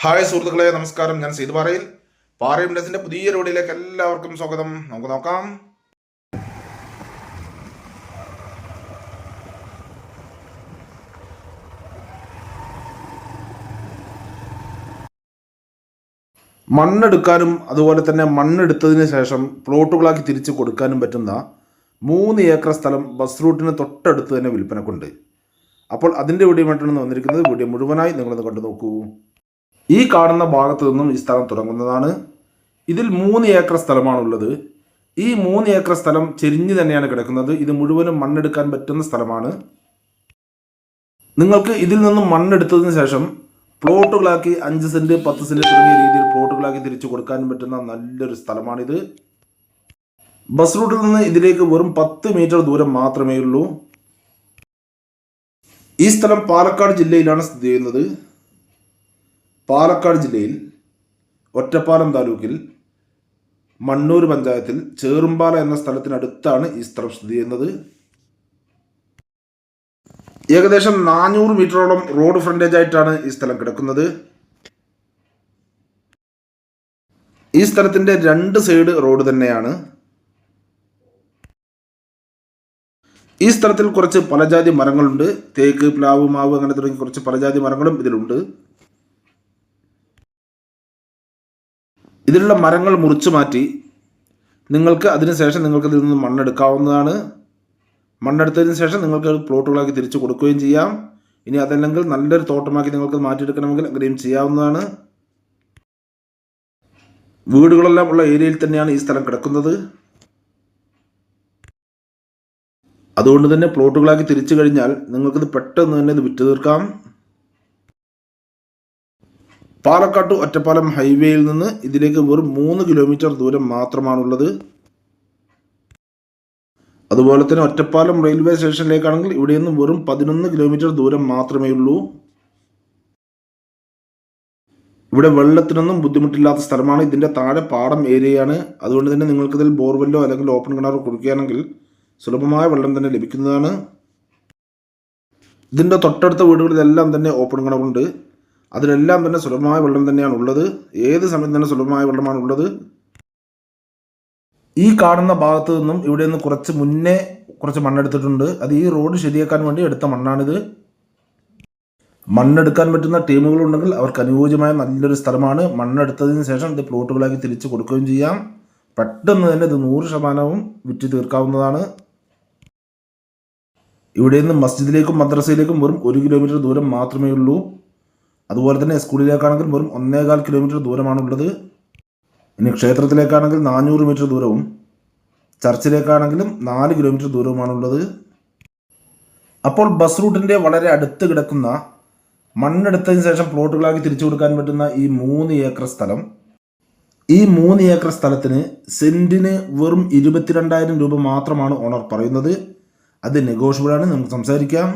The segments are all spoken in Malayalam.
ഹായ് സുഹൃത്തുക്കളെ, നമസ്കാരം. ഞാൻ സീത് പാറയിൽ ഡസിന്റെ പുതിയ വീഡിയോയിലേക്ക് എല്ലാവർക്കും സ്വാഗതം. നമുക്ക് നോക്കാം. മണ്ണെടുക്കാനും അതുപോലെ തന്നെ മണ്ണെടുത്തതിന് ശേഷം പ്ലോട്ടുകളാക്കി തിരിച്ചു കൊടുക്കാനും പറ്റുന്ന 3 ഏക്കർ സ്ഥലം ബസ് റൂട്ടിന് തൊട്ടടുത്ത് തന്നെ വിൽപ്പനക്കുണ്ട്. അപ്പോൾ അതിൻ്റെ വീഡിയോയുമായിട്ടാണ് വന്നിരിക്കുന്നത്. വീഡിയോ മുഴുവനായി നിങ്ങളൊന്ന് കണ്ടു നോക്കൂ. ഈ കാണുന്ന ഭാഗത്തു നിന്നും ഈ സ്ഥലം തുടങ്ങുന്നതാണ്. ഇതിൽ 3 ഏക്കർ സ്ഥലമാണുള്ളത്. ഈ 3 ഏക്കർ സ്ഥലം ചെരിഞ്ഞ് തന്നെയാണ് കിടക്കുന്നത്. ഇത് മുഴുവനും മണ്ണെടുക്കാൻ പറ്റുന്ന സ്ഥലമാണ്. നിങ്ങൾക്ക് ഇതിൽ നിന്നും മണ്ണെടുത്തതിന് ശേഷം പ്ലോട്ടുകളാക്കി 5 സെൻറ്റ് 10 സെൻറ്റ് തുടങ്ങിയ രീതിയിൽ പ്ലോട്ടുകളാക്കി തിരിച്ചു കൊടുക്കാൻ പറ്റുന്ന നല്ലൊരു സ്ഥലമാണിത്. ബസ് റൂട്ടിൽ നിന്ന് ഇതിലേക്ക് വെറും 10 മീറ്റർ ദൂരം മാത്രമേ ഉള്ളൂ. ഈ സ്ഥലം പാലക്കാട് ജില്ലയിലാണ് സ്ഥിതി ചെയ്യുന്നത്. പാലക്കാട് ജില്ലയിൽ ഒറ്റപ്പാലം താലൂക്കിൽ മണ്ണൂർ പഞ്ചായത്തിൽ ചേറുംപാല എന്ന സ്ഥലത്തിനടുത്താണ് ഈ സ്ഥലം സ്ഥിതി ചെയ്യുന്നത്. ഏകദേശം 400 മീറ്ററോളം റോഡ് ഫ്രണ്ടേജ് ആയിട്ടാണ് ഈ സ്ഥലം കിടക്കുന്നത്. ഈ സ്ഥലത്തിൻ്റെ 2 സൈഡ് റോഡ് തന്നെയാണ്. ഈ സ്ഥലത്തിൽ കുറച്ച് പലജാതി മരങ്ങളുണ്ട്. തേക്ക്, പ്ലാവ്, മാവ് അങ്ങനെ തുടങ്ങി കുറച്ച് പലജാതി മരങ്ങളും ഇതിലുണ്ട്. ഇതിലുള്ള മരങ്ങൾ മുറിച്ചു മാറ്റി നിങ്ങൾക്ക് അതിനുശേഷം നിങ്ങൾക്ക് ഇതിൽ നിന്ന് മണ്ണെടുക്കാവുന്നതാണ്. മണ്ണെടുത്തതിന് ശേഷം നിങ്ങൾക്ക് പ്ലോട്ടുകളാക്കി തിരിച്ചു കൊടുക്കുകയും ചെയ്യാം. ഇനി അതല്ലെങ്കിൽ നല്ലൊരു തോട്ടമാക്കി നിങ്ങൾക്ക് മാറ്റിയെടുക്കണമെങ്കിൽ അങ്ങനെയും ചെയ്യാവുന്നതാണ്. വീടുകളെല്ലാം ഉള്ള ഏരിയയിൽ തന്നെയാണ് ഈ സ്ഥലം കിടക്കുന്നത്. അതുകൊണ്ട് തന്നെ പ്ലോട്ടുകളാക്കി തിരിച്ചു കഴിഞ്ഞാൽ നിങ്ങൾക്കിത് പെട്ടെന്ന് തന്നെ ഇത് വിറ്റ് തീർക്കാം. പാലക്കാട് ഒറ്റപ്പാലം ഹൈവേയിൽ നിന്ന് ഇതിലേക്ക് വെറും 3 കിലോമീറ്റർ ദൂരം മാത്രമാണുള്ളത്. അതുപോലെ തന്നെ ഒറ്റപ്പാലം റെയിൽവേ സ്റ്റേഷനിലേക്കാണെങ്കിൽ ഇവിടെ നിന്ന് വെറും 11 കിലോമീറ്റർ ദൂരം മാത്രമേ ഉള്ളൂ. ഇവിടെ വെള്ളത്തിനൊന്നും ബുദ്ധിമുട്ടില്ലാത്ത സ്ഥലമാണ്. ഇതിൻ്റെ താഴെ പാടം ഏരിയയാണ്. അതുകൊണ്ട് തന്നെ നിങ്ങൾക്കിതിൽ ബോർവെല്ലോ അല്ലെങ്കിൽ ഓപ്പൺ കിണറോ കൊടുക്കുകയാണെങ്കിൽ സുലഭമായ വെള്ളം തന്നെ ലഭിക്കുന്നതാണ്. ഇതിൻ്റെ തൊട്ടടുത്ത വീടുകളിലെല്ലാം തന്നെ ഓപ്പൺ കിണറുണ്ട്. അതിലെല്ലാം തന്നെ സുലഭമായ വെള്ളം തന്നെയാണ് ഉള്ളത്. ഏത് സമയത്ത് തന്നെ സുലഭമായ വെള്ളമാണ് ഉള്ളത്. ഈ കാണുന്ന ഭാഗത്ത് നിന്നും ഇവിടെ നിന്ന് കുറച്ച് മുന്നേ കുറച്ച് മണ്ണെടുത്തിട്ടുണ്ട്. അത് ഈ റോഡ് ശരിയാക്കാൻ വേണ്ടി എടുത്ത മണ്ണാണിത്. മണ്ണെടുക്കാൻ പറ്റുന്ന ടീമുകളുണ്ടെങ്കിൽ അവർക്ക് അനുയോജ്യമായ നല്ലൊരു സ്ഥലമാണ്. മണ്ണെടുത്തതിന് ശേഷം ഇത് പ്ലോട്ടുകളാക്കി തിരിച്ചു കൊടുക്കുകയും ചെയ്യാം. പെട്ടെന്ന് തന്നെ ഇത് 100% വിറ്റ് തീർക്കാവുന്നതാണ്. ഇവിടെ നിന്ന് മസ്ജിദിലേക്കും മദ്രസയിലേക്കും വെറും 1 കിലോമീറ്റർ ദൂരം മാത്രമേ ഉള്ളൂ. അതുപോലെ തന്നെ സ്കൂളിലേക്കാണെങ്കിൽ വെറും 1.25 കിലോമീറ്റർ ദൂരമാണുള്ളത്. ഇനി ക്ഷേത്രത്തിലേക്കാണെങ്കിൽ 400 മീറ്റർ ദൂരവും ചർച്ചിലേക്കാണെങ്കിലും 4 കിലോമീറ്റർ ദൂരവുമാണുള്ളത്. അപ്പോൾ ബസ് റൂട്ടിൻ്റെ വളരെ അടുത്ത് കിടക്കുന്ന മണ്ണെടുത്തതിന് ശേഷം പ്ലോട്ടുകളാക്കി തിരിച്ചു കൊടുക്കാൻ പറ്റുന്ന ഈ 3 ഏക്കർ സ്ഥലം, ഈ 3 ഏക്കർ സ്ഥലത്തിന് സെൻറ്റിന് വെറും 22,000 രൂപ മാത്രമാണ് ഓണർ പറയുന്നത്. അത് നെഗോഷ്യബിളാണ്, നമുക്ക് സംസാരിക്കാം.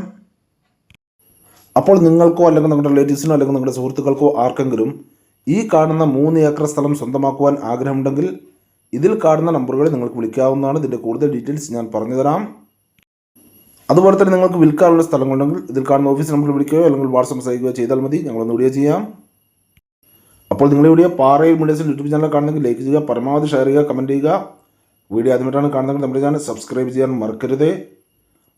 അപ്പോൾ നിങ്ങൾക്കോ അല്ലെങ്കിൽ നിങ്ങളുടെ റിലേറ്റീവ്സിനോ അല്ലെങ്കിൽ നിങ്ങളുടെ സുഹൃത്തുക്കൾക്കോ ആർക്കെങ്കിലും ഈ കാണുന്ന 3 ഏക്കർ സ്ഥലം സ്വന്തമാക്കുവാൻ ആഗ്രഹമുണ്ടെങ്കിൽ ഇതിൽ കാണുന്ന നമ്പറുകളിൽ നിങ്ങൾക്ക് വിളിക്കാവുന്നതാണ്. ഇതിൻ്റെ കൂടുതൽ ഡീറ്റെയിൽസ് ഞാൻ പറഞ്ഞു തരാം. അതുപോലെ തന്നെ നിങ്ങൾക്ക് വിൽക്കാനുള്ള സ്ഥലങ്ങളുണ്ടെങ്കിൽ ഇതിൽ കാണുന്ന ഓഫീസ് നമ്പറിൽ വിളിക്കുകയോ അല്ലെങ്കിൽ വാട്സാപ്പ് മെസ്സേജ് ചെയ്താൽ മതി. ഞങ്ങളൊന്ന് വീഡിയോ ചെയ്യാം. അപ്പോൾ നിങ്ങളുടെ വീഡിയോ പാറയിൽ മീഡിയസിൻ്റെ യൂട്യൂബ് ചാനൽ കാണുന്നെങ്കിൽ ലൈക്ക് ചെയ്യുക, പരമാവധി ഷെയർ ചെയ്യുക, കമൻറ്റ് ചെയ്യുക. വീഡിയോ ആദ്യമായിട്ടാണ് കാണുന്നതെങ്കിൽ നമ്മുടെ ചാനൽ സബ്സ്ക്രൈബ് ചെയ്യാൻ മറക്കരുത്.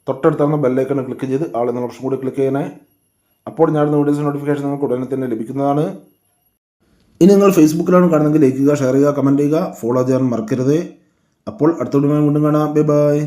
തൊട്ടടുത്തുള്ള ബെല്ലൈക്കൺ ക്ലിക്ക് ചെയ്ത് ആൾ എന്ന ഓപ്ഷൻ കൂടി ക്ലിക്ക് ചെയ്യണേ. അപ്പോൾ ഞാനിടുന്ന വീഡിയോസ് നോട്ടിഫിക്കേഷൻ നിങ്ങൾക്ക് ഉടനെ തന്നെ ലഭിക്കുന്നതാണ്. ഇനി നിങ്ങൾ ഫേസ്ബുക്കിലാണ് കാണുന്നതെങ്കിൽ ലൈക്ക് ചെയ്യുക, ഷെയർ ചെയ്യുക, കമൻറ്റ് ചെയ്യുക, ഫോളോ ചെയ്യാൻ മറക്കരുത്. അപ്പോൾ അടുത്ത വീഡിയോയിൽ വീണ്ടും കാണാം. Bye bye.